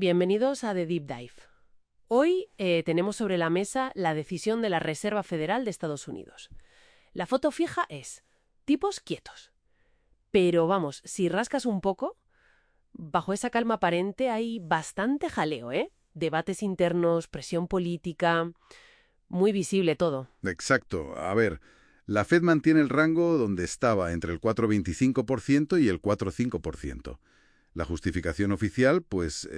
Bienvenidos a The Deep Dive. Hoy tenemos sobre la mesa la decisión de la Reserva Federal de Estados Unidos. La foto fija es tipos quietos. Pero vamos, si rascas un poco, bajo esa calma aparente hay bastante jaleo, ¿eh? Debates internos, presión política, muy visible todo. Exacto. A ver, la Fed mantiene el rango donde estaba, entre el 4,25% y el 4,5%. La justificación oficial, pues,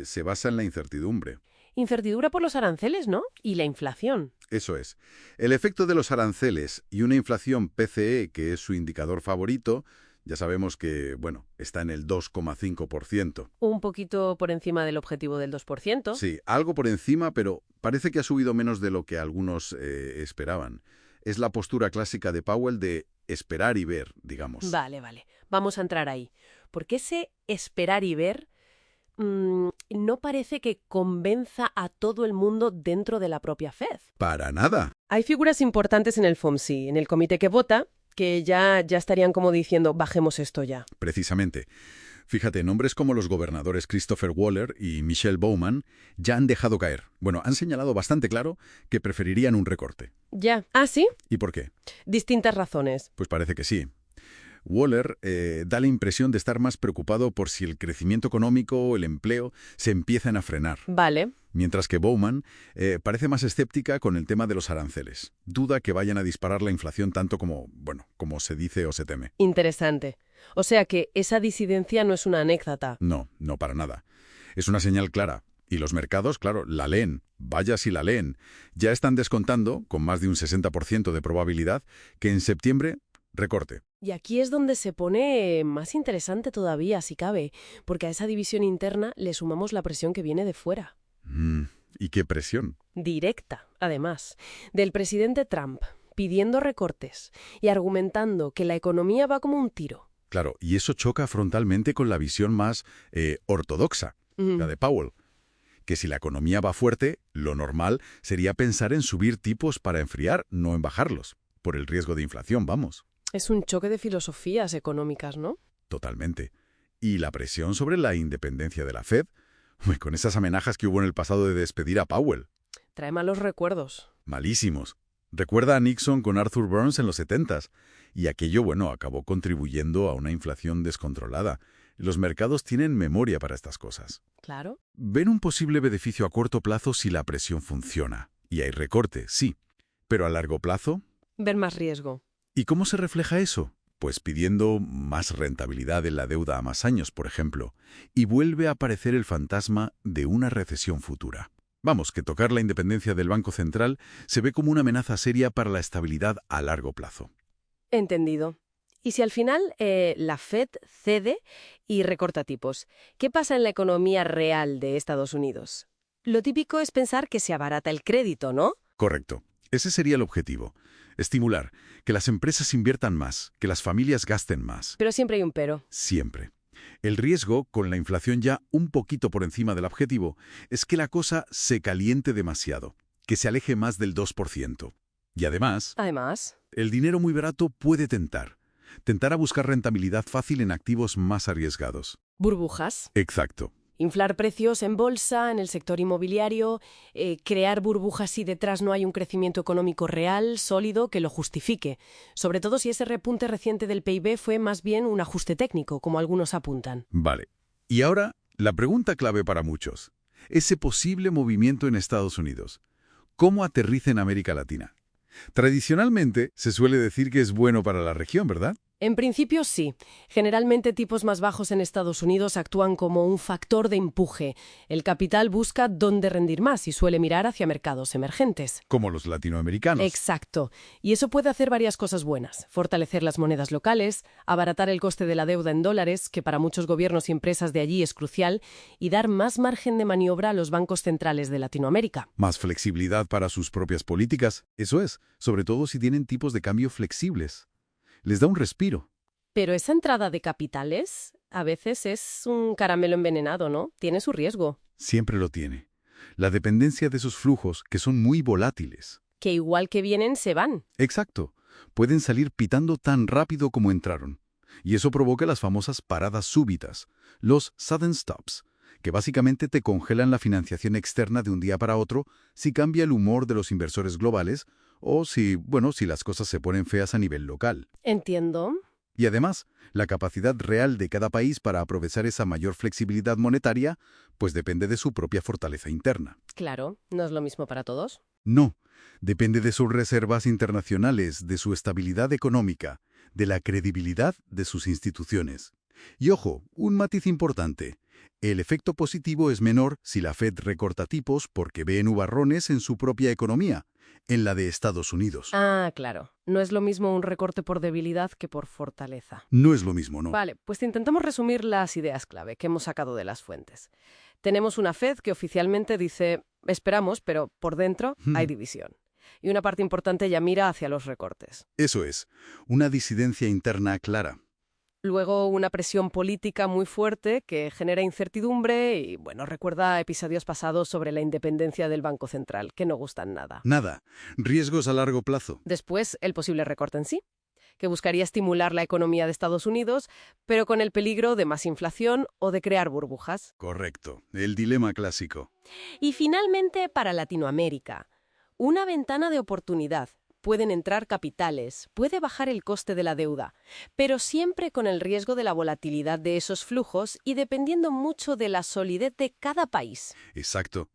se basa en la incertidumbre. Incertidumbre por los aranceles, ¿no? Y la inflación. Eso es. El efecto de los aranceles y una inflación PCE, que es su indicador favorito, ya sabemos que, bueno, está en el 2,5%. Un poquito por encima del objetivo del 2%. Sí, algo por encima, pero parece que ha subido menos de lo que algunos esperaban. Es la postura clásica de Powell de esperar y ver, digamos. Vale. Vamos a entrar ahí. Porque ese esperar y ver no parece que convenza a todo el mundo dentro de la propia Fed. Para nada. Hay figuras importantes en el FOMC, en el comité que vota, que ya estarían como diciendo, bajemos esto ya. Precisamente. Fíjate, nombres como los gobernadores Christopher Waller y Michelle Bowman ya han dejado caer. Bueno, han señalado bastante claro que preferirían un recorte. Ya. ¿Ah, sí? ¿Y por qué? Distintas razones. Pues parece que sí. Waller da la impresión de estar más preocupado por si el crecimiento económico o el empleo se empiezan a frenar. Vale. Mientras que Bowman parece más escéptica con el tema de los aranceles. Duda que vayan a disparar la inflación tanto como se dice o se teme. Interesante. O sea que esa disidencia no es una anécdota. No para nada. Es una señal clara. Y los mercados, claro, la leen. Vaya si la leen. Ya están descontando, con más de un 60% de probabilidad, que en septiembre recorte. Y aquí es donde se pone más interesante todavía, si cabe, porque a esa división interna le sumamos la presión que viene de fuera. ¿Y qué presión? Directa, además, del presidente Trump, pidiendo recortes y argumentando que la economía va como un tiro. Claro, y eso choca frontalmente con la visión más ortodoxa, la de Powell. Que si la economía va fuerte, lo normal sería pensar en subir tipos para enfriar, no en bajarlos, por el riesgo de inflación, vamos. Es un choque de filosofías económicas, ¿no? Totalmente. Y la presión sobre la independencia de la Fed, con esas amenazas que hubo en el pasado de despedir a Powell. Trae malos recuerdos. Malísimos. Recuerda a Nixon con Arthur Burns en los 70s. Y aquello, acabó contribuyendo a una inflación descontrolada. Los mercados tienen memoria para estas cosas. Claro. Ven un posible beneficio a corto plazo si la presión funciona. Y hay recorte, sí. Pero a largo plazo... Ver más riesgo. ¿Y cómo se refleja eso? Pues pidiendo más rentabilidad en la deuda a más años, por ejemplo. Y vuelve a aparecer el fantasma de una recesión futura. Vamos, que tocar la independencia del Banco Central se ve como una amenaza seria para la estabilidad a largo plazo. Entendido. Y si al final la Fed cede y recorta tipos, ¿qué pasa en la economía real de Estados Unidos? Lo típico es pensar que se abarata el crédito, ¿no? Correcto. Ese sería el objetivo. Estimular, que las empresas inviertan más, que las familias gasten más. Pero siempre hay un pero. Siempre. El riesgo, con la inflación ya un poquito por encima del objetivo, es que la cosa se caliente demasiado, que se aleje más del 2%. Y además, el dinero muy barato puede tentar a buscar rentabilidad fácil en activos más arriesgados. Burbujas. Exacto. Inflar precios en bolsa, en el sector inmobiliario, crear burbujas si detrás no hay un crecimiento económico real, sólido, que lo justifique. Sobre todo si ese repunte reciente del PIB fue más bien un ajuste técnico, como algunos apuntan. Vale. Y ahora, la pregunta clave para muchos. Ese posible movimiento en Estados Unidos. ¿Cómo aterriza en América Latina? Tradicionalmente, se suele decir que es bueno para la región, ¿verdad? En principio sí. Generalmente tipos más bajos en Estados Unidos actúan como un factor de empuje. El capital busca dónde rendir más y suele mirar hacia mercados emergentes. Como los latinoamericanos. Exacto. Y eso puede hacer varias cosas buenas. Fortalecer las monedas locales, abaratar el coste de la deuda en dólares, que para muchos gobiernos y empresas de allí es crucial, y dar más margen de maniobra a los bancos centrales de Latinoamérica. Más flexibilidad para sus propias políticas. Eso es, sobre todo si tienen tipos de cambio flexibles. Les da un respiro. Pero esa entrada de capitales a veces es un caramelo envenenado, ¿no? Tiene su riesgo. Siempre lo tiene. La dependencia de esos flujos, que son muy volátiles. Que igual que vienen, se van. Exacto. Pueden salir pitando tan rápido como entraron. Y eso provoca las famosas paradas súbitas, los sudden stops, que básicamente te congelan la financiación externa de un día para otro si cambia el humor de los inversores globales o si las cosas se ponen feas a nivel local. Entiendo. Y además, la capacidad real de cada país para aprovechar esa mayor flexibilidad monetaria, pues depende de su propia fortaleza interna. Claro, ¿no es lo mismo para todos? No, depende de sus reservas internacionales, de su estabilidad económica, de la credibilidad de sus instituciones. Y ojo, un matiz importante. El efecto positivo es menor si la Fed recorta tipos porque ve nubarrones en su propia economía, en la de Estados Unidos. Ah, claro. No es lo mismo un recorte por debilidad que por fortaleza. No es lo mismo, ¿no? Vale, pues intentamos resumir las ideas clave que hemos sacado de las fuentes. Tenemos una Fed que oficialmente dice, esperamos, pero por dentro hay división. Y una parte importante ya mira hacia los recortes. Eso es, una disidencia interna clara. Luego una presión política muy fuerte que genera incertidumbre y, recuerda episodios pasados sobre la independencia del Banco Central, que no gustan nada. Nada. Riesgos a largo plazo. Después, el posible recorte en sí, que buscaría estimular la economía de Estados Unidos, pero con el peligro de más inflación o de crear burbujas. Correcto. El dilema clásico. Y finalmente, para Latinoamérica, una ventana de oportunidad. Pueden entrar capitales, puede bajar el coste de la deuda, pero siempre con el riesgo de la volatilidad de esos flujos y dependiendo mucho de la solidez de cada país. Exacto.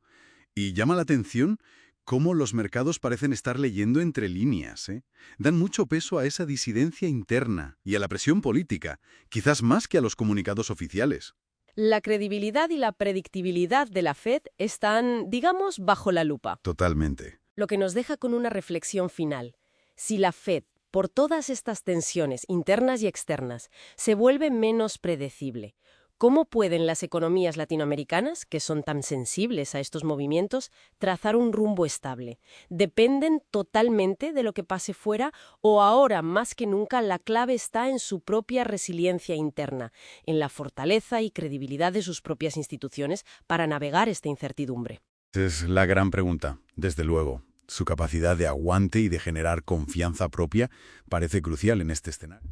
Y llama la atención cómo los mercados parecen estar leyendo entre líneas, ¿eh? Dan mucho peso a esa disidencia interna y a la presión política, quizás más que a los comunicados oficiales. La credibilidad y la predictibilidad de la Fed están, digamos, bajo la lupa. Totalmente. Lo que nos deja con una reflexión final. Si la Fed, por todas estas tensiones internas y externas, se vuelve menos predecible, ¿cómo pueden las economías latinoamericanas, que son tan sensibles a estos movimientos, trazar un rumbo estable? ¿Dependen totalmente de lo que pase fuera o ahora, más que nunca, la clave está en su propia resiliencia interna, en la fortaleza y credibilidad de sus propias instituciones para navegar esta incertidumbre? Es la gran pregunta, desde luego. Su capacidad de aguante y de generar confianza propia parece crucial en este escenario.